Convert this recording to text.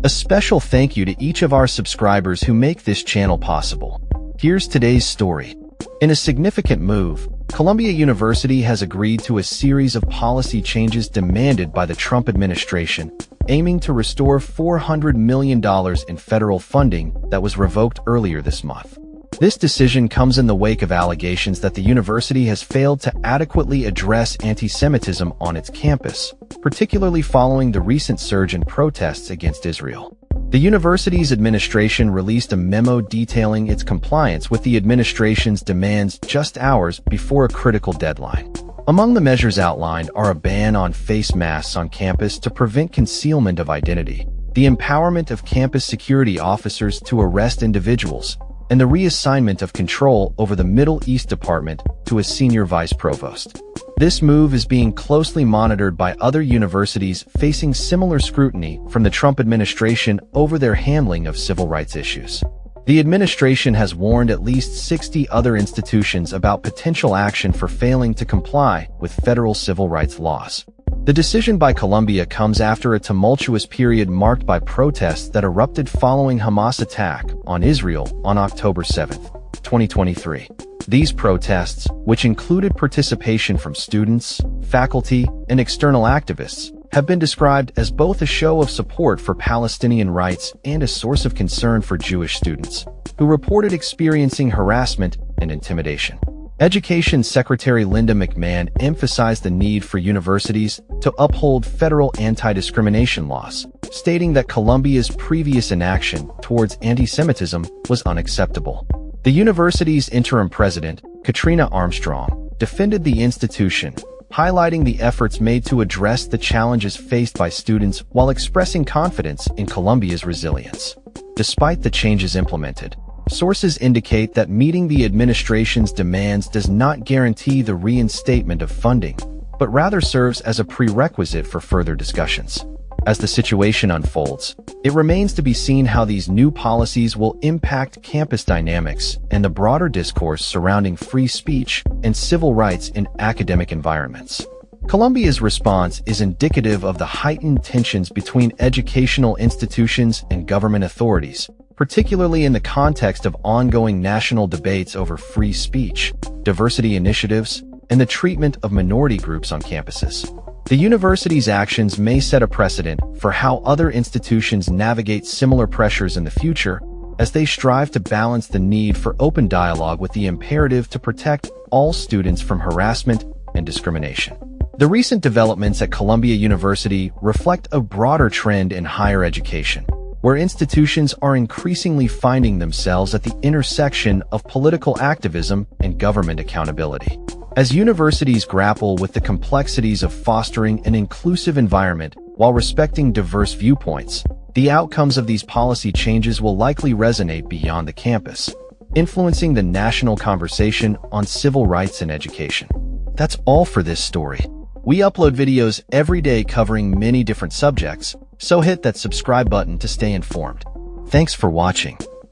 A special thank you to each of our subscribers who make this channel possible. Here's today's story. In a significant move, Columbia University has agreed to a series of policy changes demanded by the Trump administration, aiming to restore $400 million in federal funding that was revoked earlier this month. This decision comes in the wake of allegations that the university has failed to adequately address anti-Semitism on its campus, particularly following the recent surge in protests against Israel. The university's administration released a memo detailing its compliance with the administration's demands just hours before a critical deadline. Among the measures outlined are a ban on face masks on campus to prevent concealment of identity, the empowerment of campus security officers to arrest individuals, and the reassignment of control over the Middle East Department to a senior vice provost. This move is being closely monitored by other universities facing similar scrutiny from the Trump administration over their handling of civil rights issues. The administration has warned at least 60 other institutions about potential action for failing to comply with federal civil rights laws. The decision by Columbia comes after a tumultuous period marked by protests that erupted following Hamas' attack on Israel on October 7, 2023. These protests, which included participation from students, faculty, and external activists, have been described as both a show of support for Palestinian rights and a source of concern for Jewish students, who reported experiencing harassment and intimidation. Education Secretary Linda McMahon emphasized the need for universities to uphold federal anti-discrimination laws, stating that Columbia's previous inaction towards anti-Semitism was unacceptable. The university's interim president, Katrina Armstrong, defended the institution, highlighting the efforts made to address the challenges faced by students while expressing confidence in Columbia's resilience. Despite the changes implemented, sources indicate that meeting the administration's demands does not guarantee the reinstatement of funding, but rather serves as a prerequisite for further discussions. As the situation unfolds, it remains to be seen how these new policies will impact campus dynamics and the broader discourse surrounding free speech and civil rights in academic environments. Columbia's response is indicative of the heightened tensions between educational institutions and government authorities, particularly in the context of ongoing national debates over free speech, diversity initiatives, and the treatment of minority groups on campuses. The university's actions may set a precedent for how other institutions navigate similar pressures in the future, as they strive to balance the need for open dialogue with the imperative to protect all students from harassment and discrimination. The recent developments at Columbia University reflect a broader trend in higher education, where institutions are increasingly finding themselves at the intersection of political activism and government accountability. As universities grapple with the complexities of fostering an inclusive environment while respecting diverse viewpoints, the outcomes of these policy changes will likely resonate beyond the campus, influencing the national conversation on civil rights and education. That's all for this story. We upload videos every day covering many different subjects, so hit that subscribe button to stay informed. Thanks for watching.